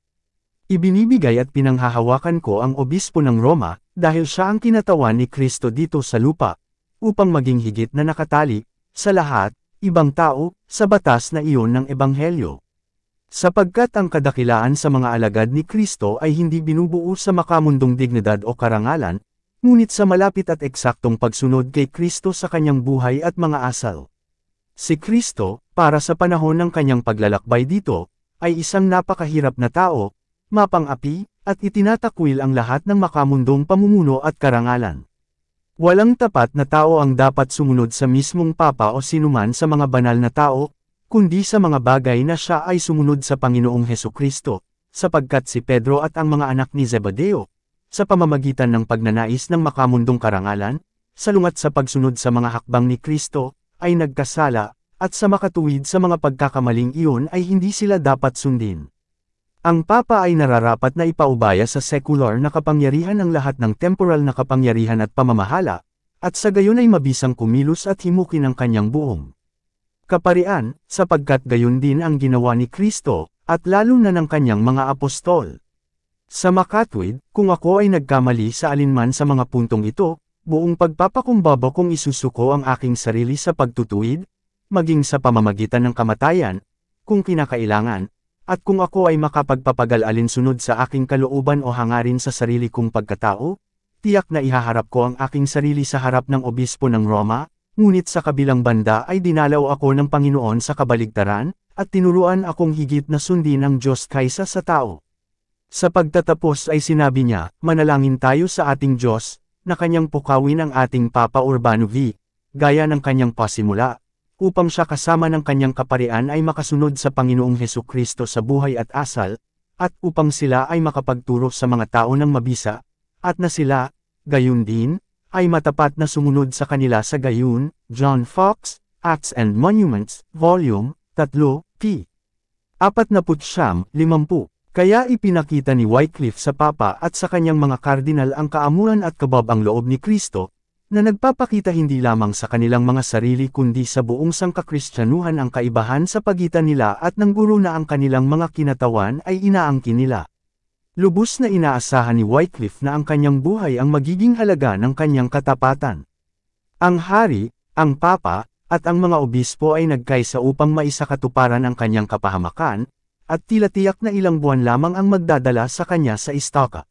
Ibinibigay at pinanghahawakan ko ang obispo ng Roma, dahil siya ang kinatawan ni Kristo dito sa lupa, upang maging higit na nakatali, sa lahat, ibang tao, sa batas na iyon ng ebanghelyo. Sapagkat ang kadakilaan sa mga alagad ni Kristo ay hindi binubuo sa makamundong dignidad o karangalan, ngunit sa malapit at eksaktong pagsunod kay Kristo sa kanyang buhay at mga asal. Si Kristo, para sa panahon ng kanyang paglalakbay dito, ay isang napakahirap na tao, mapang-api, at itinatakwil ang lahat ng makamundong pamumuno at karangalan. Walang tapat na tao ang dapat sumunod sa mismong Papa o sinuman sa mga banal na tao, kundi sa mga bagay na siya ay sumunod sa Panginoong Hesukristo, sapagkat si Pedro at ang mga anak ni Zebedeo, sa pamamagitan ng pagnanais ng makamundong karangalan, salungat sa pagsunod sa mga hakbang ni Kristo, ay nagkasala, at sa makatuwid sa mga pagkakamaling iyon ay hindi sila dapat sundin. Ang Papa ay nararapat na ipaubaya sa secular na kapangyarihan ang lahat ng temporal na kapangyarihan at pamamahala, at sa gayon ay mabisang kumilos at himukin ang kanyang buong kaparian, sapagkat gayon din ang ginawa ni Kristo, at lalo na ng kanyang mga apostol. Sa makatwid, kung ako ay nagkamali sa alinman sa mga puntong ito, buong pagpapakumbaba kong isusuko ang aking sarili sa pagtutuwid, maging sa pamamagitan ng kamatayan, kung kinakailangan, at kung ako ay makapagpapagal alinsunod sa aking kalooban o hangarin sa sarili kong pagkatao, tiyak na ihaharap ko ang aking sarili sa harap ng obispo ng Roma, ngunit sa kabilang banda ay dinalaw ako ng Panginoon sa kabaligtaran, at tinuruan akong higit na sundin ang Diyos kaysa sa tao. Sa pagtatapos ay sinabi niya, manalangin tayo sa ating Diyos, na kanyang pukawin ang ating Papa Urbano V, gaya ng kanyang pasimula, upang siya kasama ng kanyang kaparian ay makasunod sa Panginoong Hesukristo sa buhay at asal, at upang sila ay makapagturo sa mga tao ng mabisa, at na sila, gayon din, ay matapat na sumunod sa kanila sa gayon. John Fox, Acts and Monuments, Volume 3, p. 49-50. Kaya ipinakita ni Wycliffe sa Papa at sa kanyang mga kardinal ang kaamuan at kababang loob ni Kristo, na nagpapakita hindi lamang sa kanilang mga sarili kundi sa buong sangkakristyanuhan ang kaibahan sa pagitan nila at ng guro na ang kanilang mga kinatawan ay inaangkin nila. Lubos na inaasahan ni Wycliffe na ang kanyang buhay ang magiging halaga ng kanyang katapatan. Ang hari, ang Papa, at ang mga obispo ay nagkaisa upang maisakatuparan ang kanyang kapahamakan, at tila tiyak na ilang buwan lamang ang magdadala sa kanya sa istaka.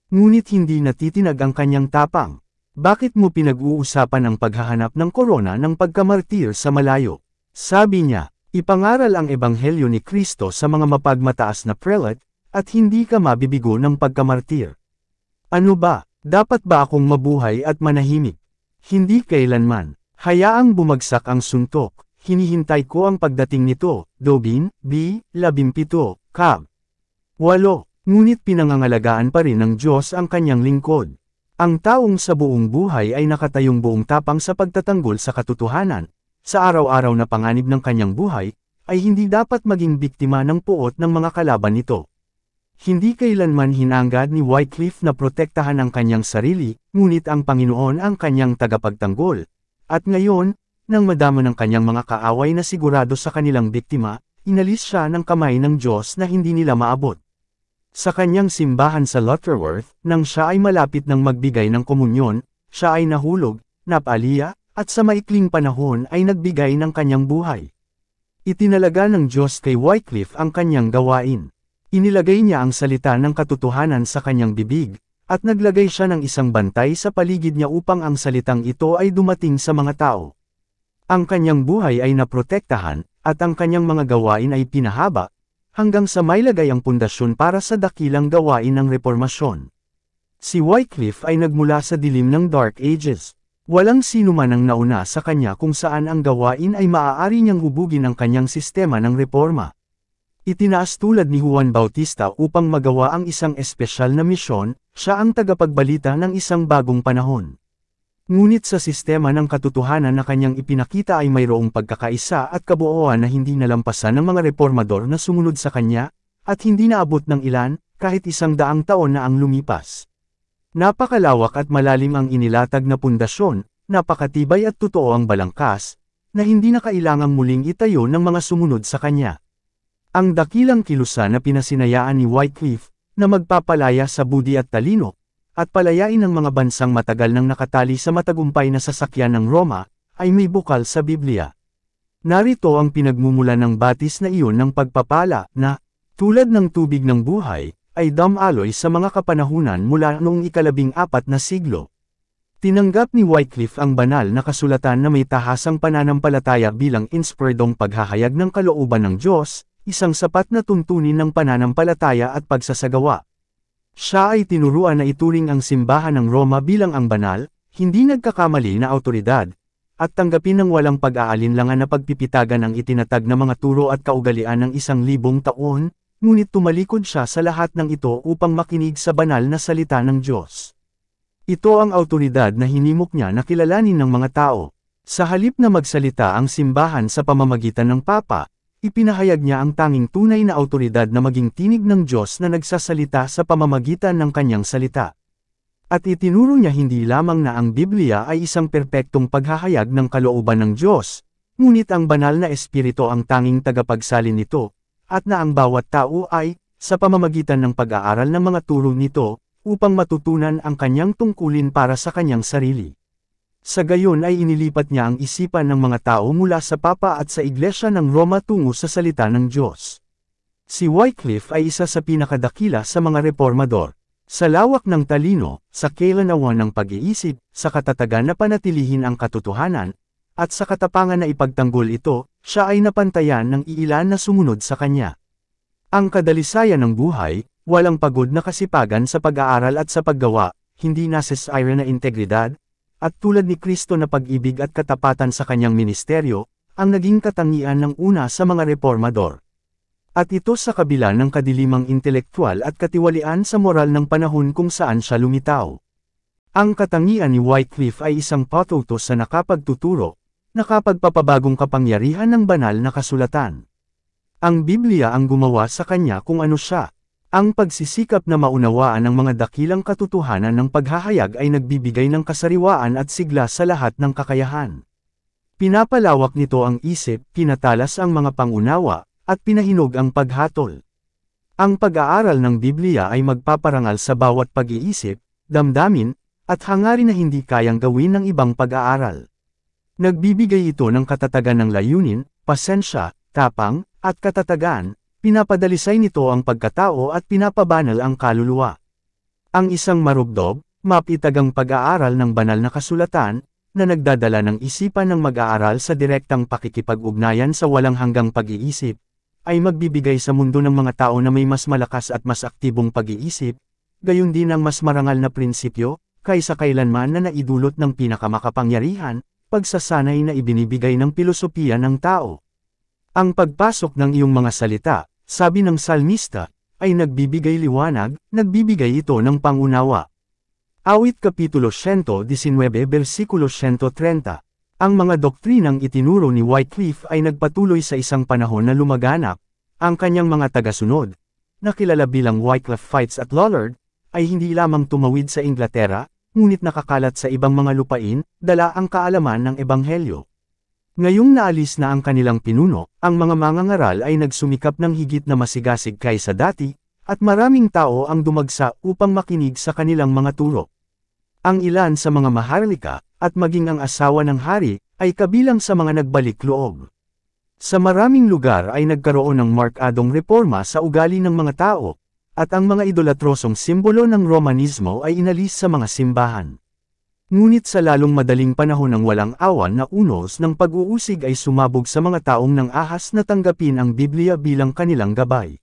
Ngunit hindi natitinag ang kanyang tapang. Bakit mo pinag-uusapan ang paghahanap ng korona ng pagkamartir sa malayo? Sabi niya, ipangaral ang ebanghelyo ni Kristo sa mga mapagmataas na prelate, at hindi ka mabibigo ng pagkamartir. Ano ba, dapat ba akong mabuhay at manahimik? Hindi kailanman. Hayaang bumagsak ang suntok, hinihintay ko ang pagdating nito. Dobin, B. 17, Cab. 8. Ngunit pinangangalagaan pa rin ng Diyos ang kanyang lingkod. Ang taong sa buong buhay ay nakatayong buong tapang sa pagtatanggol sa katotohanan, sa araw-araw na panganib ng kanyang buhay, ay hindi dapat maging biktima ng puot ng mga kalaban nito. Hindi kailanman hinangad ni Wycliffe na protektahan ang kanyang sarili, ngunit ang Panginoon ang kanyang tagapagtanggol. At ngayon, nang madama ng kanyang mga kaaway na sigurado sa kanilang biktima, inalis siya ng kamay ng Diyos na hindi nila maabot. Sa kanyang simbahan sa Lutterworth, nang siya ay malapit ng magbigay ng komunyon, siya ay nahulog, napaalya, at sa maikling panahon ay nagbigay ng kanyang buhay. Itinalaga ng Diyos kay Wycliffe ang kanyang gawain. Inilagay niya ang salita ng katotohanan sa kanyang bibig, at naglagay siya ng isang bantay sa paligid niya upang ang salitang ito ay dumating sa mga tao. Ang kanyang buhay ay naprotektahan, at ang kanyang mga gawain ay pinahaba, hanggang sa mailagay ang pundasyon para sa dakilang gawain ng reformasyon. Si Wycliffe ay nagmula sa dilim ng Dark Ages. Walang sino man ang nauna sa kanya kung saan ang gawain ay maaari niyang hubugin ang kanyang sistema ng reforma. Itinaas tulad ni Juan Bautista upang magawa ang isang espesyal na misyon, siya ang tagapagbalita ng isang bagong panahon. Ngunit sa sistema ng katotohanan na kanyang ipinakita ay mayroong pagkakaisa at kabuuan na hindi nalampasan ng mga reformador na sumunod sa kanya, at hindi naabot ng ilan, kahit 100 taon na ang lumipas. Napakalawak at malalim ang inilatag na pundasyon, napakatibay at totoo ang balangkas, na hindi na kailangang muling itayo ng mga sumunod sa kanya. Ang dakilang kilusan na pinasinayaan ni Wycliffe, na magpapalaya sa budi at talino, at palayain ang mga bansang matagal nang nakatali sa matagumpay na sasakyan ng Roma, ay may bukal sa Biblia. Narito ang pinagmumulan ng batis na iyon ng pagpapala na, tulad ng tubig ng buhay, ay damaloy sa mga kapanahunan mula noong 14 na siglo. Tinanggap ni Wycliffe ang banal na kasulatan na may tahasang pananampalataya bilang inspiredong paghahayag ng kalooban ng Diyos, isang sapat na tuntunin ng pananampalataya at pagsasagawa. Siya ay tinuruan na ituring ang simbahan ng Roma bilang ang banal, hindi nagkakamali na awtoridad, at tanggapin ng walang pag-aalinlangan na pagpipitagan ang itinatag na mga turo at kaugalian ng 1,000 taon, ngunit tumalikod siya sa lahat ng ito upang makinig sa banal na salita ng Diyos. Ito ang awtoridad na hinimok niya na kilalanin ng mga tao. Sa halip na magsalita ang simbahan sa pamamagitan ng Papa, ipinahayag niya ang tanging tunay na awtoridad na maging tinig ng Diyos na nagsasalita sa pamamagitan ng kanyang salita. At itinuro niya hindi lamang na ang Biblia ay isang perpektong paghahayag ng kalooban ng Diyos, ngunit ang banal na espiritu ang tanging tagapagsalin nito, at na ang bawat tao ay, sa pamamagitan ng pag-aaral ng mga turo nito, upang matutunan ang kanyang tungkulin para sa kanyang sarili. Sa gayon ay inilipat niya ang isipan ng mga tao mula sa Papa at sa Iglesia ng Roma tungo sa salita ng Diyos. Si Wycliffe ay isa sa pinakadakila sa mga reformador. Sa lawak ng talino, sa kailanawan ng pag-iisip, sa katatagan na panatilihin ang katotohanan, at sa katapangan na ipagtanggol ito, siya ay napantayan ng iilan na sumunod sa kanya. Ang kadalisayan ng buhay, walang pagod na kasipagan sa pag-aaral at sa paggawa, hindi nasesire na integridad, at tulad ni Kristo na pag-ibig at katapatan sa kanyang ministeryo, ang naging katangian ng una sa mga reformador. At ito sa kabila ng kadilimang intelektual at katiwalian sa moral ng panahon kung saan siya lumitaw. Ang katangian ni Wycliffe ay isang patutos sa nakapagtuturo, nakapagpapabagong kapangyarihan ng banal na kasulatan. Ang Biblia ang gumawa sa kanya kung ano siya. Ang pagsisikap na maunawaan ang mga dakilang katotohanan ng paghahayag ay nagbibigay ng kasariwaan at sigla sa lahat ng kakayahan. Pinapalawak nito ang isip, pinatalas ang mga pangunawa, at pinahinog ang paghatol. Ang pag-aaral ng Biblia ay magpaparangal sa bawat pag-iisip, damdamin, at hangarin na hindi kayang gawin ng ibang pag-aaral. Nagbibigay ito ng katatagan ng layunin, pasensya, tapang, at katatagan. Pinapadalisay nito ang pagkatao at pinapabanal ang kaluluwa. Ang isang marubdob, mapitagang pag-aaral ng banal na kasulatan, na nagdadala ng isipan ng mag-aaral sa direktang pakikipag-ugnayan sa walang hanggang pag-iisip, ay magbibigay sa mundo ng mga tao na may mas malakas at mas aktibong pag-iisip, gayon din ang mas marangal na prinsipyo, kaysa kailanman na naidulot ng pinakamakapangyarihan, pagsasanay na ibinibigay ng pilosopiya ng tao. Ang pagpasok ng iyong mga salita, sabi ng salmista, ay nagbibigay liwanag, nagbibigay ito ng pangunawa. Awit Kapitulo 119 versikulo 130. Ang mga doktrinang itinuro ni Wycliffe ay nagpatuloy sa isang panahon na lumaganap, ang kanyang mga tagasunod, na kilala bilang Wycliffe Fights at Lollard, ay hindi lamang tumawid sa Inglaterra, ngunit nakakalat sa ibang mga lupain, dala ang kaalaman ng Ebanghelyo. Ngayong naalis na ang kanilang pinuno, ang mga mangangaral ay nagsumikap ng higit na masigasig kaysa dati, at maraming tao ang dumagsa upang makinig sa kanilang mga turo. Ang ilan sa mga maharlika, at maging ang asawa ng hari, ay kabilang sa mga nagbalik loob. Sa maraming lugar ay nagkaroon ng markadong reforma sa ugali ng mga tao, at ang mga idolatrosong simbolo ng Romanismo ay inalis sa mga simbahan. Ngunit sa lalong madaling panahon ng walang awan na unos ng pag-uusig ay sumabog sa mga taong nang ahas na tanggapin ang Biblia bilang kanilang gabay.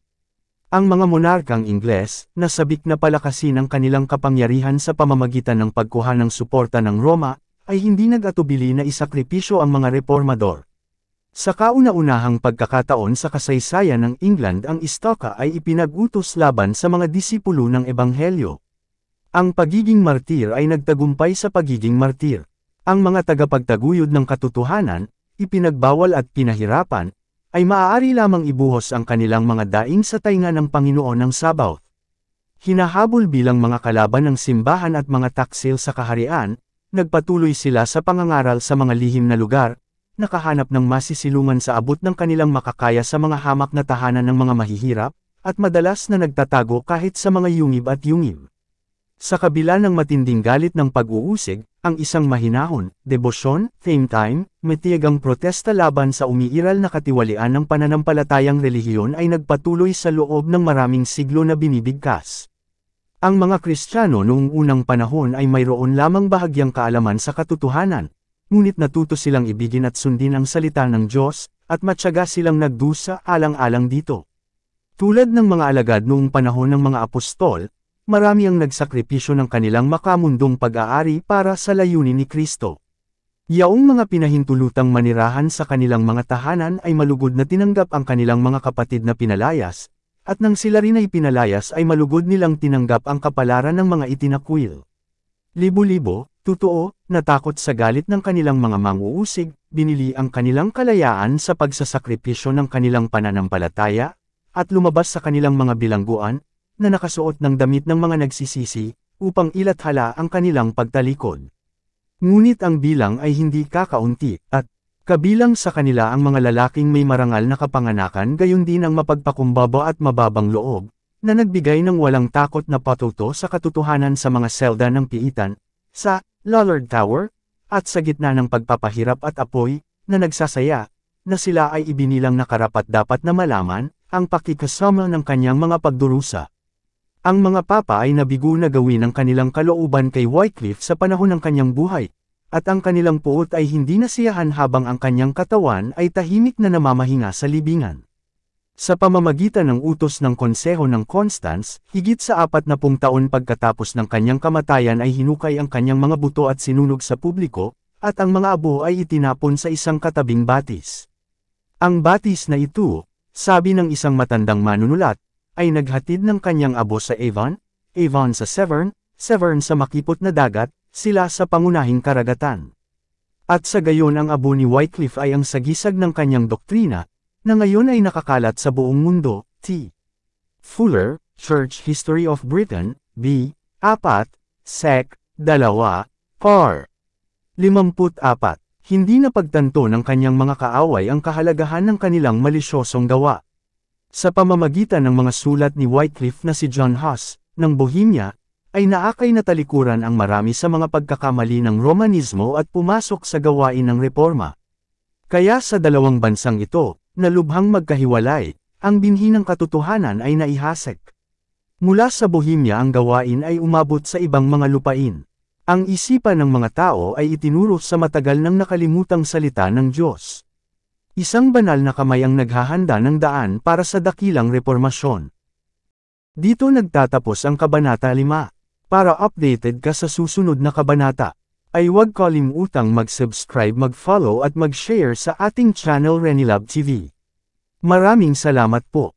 Ang mga monarkang Ingles, na sabik na palakasin ang kanilang kapangyarihan sa pamamagitan ng pagkuha ng suporta ng Roma, ay hindi nag-atubili na isakripisyo ang mga reformador. Sa kauna-unahang pagkakataon sa kasaysayan ng England ang istaka ay ipinag-utos laban sa mga disipulo ng Ebanghelyo. Ang pagiging martir ay nagtagumpay sa pagiging martir. Ang mga tagapagtaguyod ng katotohanan, ipinagbawal at pinahirapan, ay maaari lamang ibuhos ang kanilang mga daing sa tainga ng Panginoon ng Sabaoth. Hinahabol bilang mga kalaban ng simbahan at mga taksil sa kaharian, nagpatuloy sila sa pangangaral sa mga lihim na lugar, nakahanap ng masisilungan sa abot ng kanilang makakaya sa mga hamak na tahanan ng mga mahihirap, at madalas na nagtatago kahit sa mga yungib at yungib. Sa kabila ng matinding galit ng pag-uusig, ang isang mahinahon, debosyon, fame time, matiyagang protesta laban sa umiiral na katiwalian ng pananampalatayang relihiyon ay nagpatuloy sa loob ng maraming siglo na binibigkas. Ang mga Kristiyano noong unang panahon ay mayroon lamang bahagyang kaalaman sa katotohanan, ngunit natuto silang ibigin at sundin ang salita ng Diyos, at matyaga silang nagdusa alang-alang dito. Tulad ng mga alagad noong panahon ng mga apostol, marami ang nagsakripisyo ng kanilang makamundong pag-aari para sa layunin ni Kristo. Yaong mga pinahintulutang manirahan sa kanilang mga tahanan ay malugod na tinanggap ang kanilang mga kapatid na pinalayas, at nang sila rin ay pinalayas ay malugod nilang tinanggap ang kapalaran ng mga itinakwil. Libo-libo, totoo, natakot sa galit ng kanilang mga manguusig, binili ang kanilang kalayaan sa pagsasakripisyo ng kanilang pananampalataya, at lumabas sa kanilang mga bilangguan, na nakasuot ng damit ng mga nagsisisi, upang ilathala ang kanilang pagtalikod. Ngunit ang bilang ay hindi kakaunti, at kabilang sa kanila ang mga lalaking may marangal na kapanganakan gayon din ang mapagpakumbaba at mababang loob, na nagbigay ng walang takot na patuto sa katotohanan sa mga selda ng piitan, sa Lollard Tower, at sa gitna ng pagpapahirap at apoy, na nagsasaya, na sila ay ibinilang na karapat-dapat na malaman, ang pakikasama ng kanyang mga pagdurusa. Ang mga papa ay nabigo na gawin ang kanilang kalooban kay Wycliffe sa panahon ng kanyang buhay, at ang kanilang puot ay hindi nasiyahan habang ang kanyang katawan ay tahimik na namamahinga sa libingan. Sa pamamagitan ng utos ng Konseho ng Constance, higit sa 40 taon pagkatapos ng kanyang kamatayan ay hinukay ang kanyang mga buto at sinunog sa publiko, at ang mga abo ay itinapon sa isang katabing batis. Ang batis na ito, sabi ng isang matandang manunulat, ay naghatid ng kanyang abo sa Avon, Avon sa Severn, Severn sa makipot na dagat, sila sa pangunahing karagatan. At sa gayon ang abo ni Wycliffe ay ang sagisag ng kanyang doktrina, na ngayon ay nakakalat sa buong mundo. T. Fuller, Church History of Britain, B. 4, Sec. 2, Par. 54. Hindi napagtanto ng kanyang mga kaaway ang kahalagahan ng kanilang malisyosong gawa. Sa pamamagitan ng mga sulat ni Wycliffe na si John Huss, ng Bohemia, ay naakay na talikuran ang marami sa mga pagkakamali ng Romanismo at pumasok sa gawain ng reforma. Kaya sa dalawang bansang ito, na lubhang magkahiwalay, ang binhi ng katotohanan ay naihasek. Mula sa Bohemia ang gawain ay umabot sa ibang mga lupain. Ang isipan ng mga tao ay itinuro sa matagal nang nakalimutang salita ng Diyos. Isang banal na kamay ang naghahanda ng daan para sa dakilang reformasyon. Dito nagtatapos ang Kabanata 5. Para updated ka sa susunod na kabanata, ay huwag kalimutang mag-subscribe, mag-follow at mag-share sa ating channel Renilab TV. Maraming salamat po.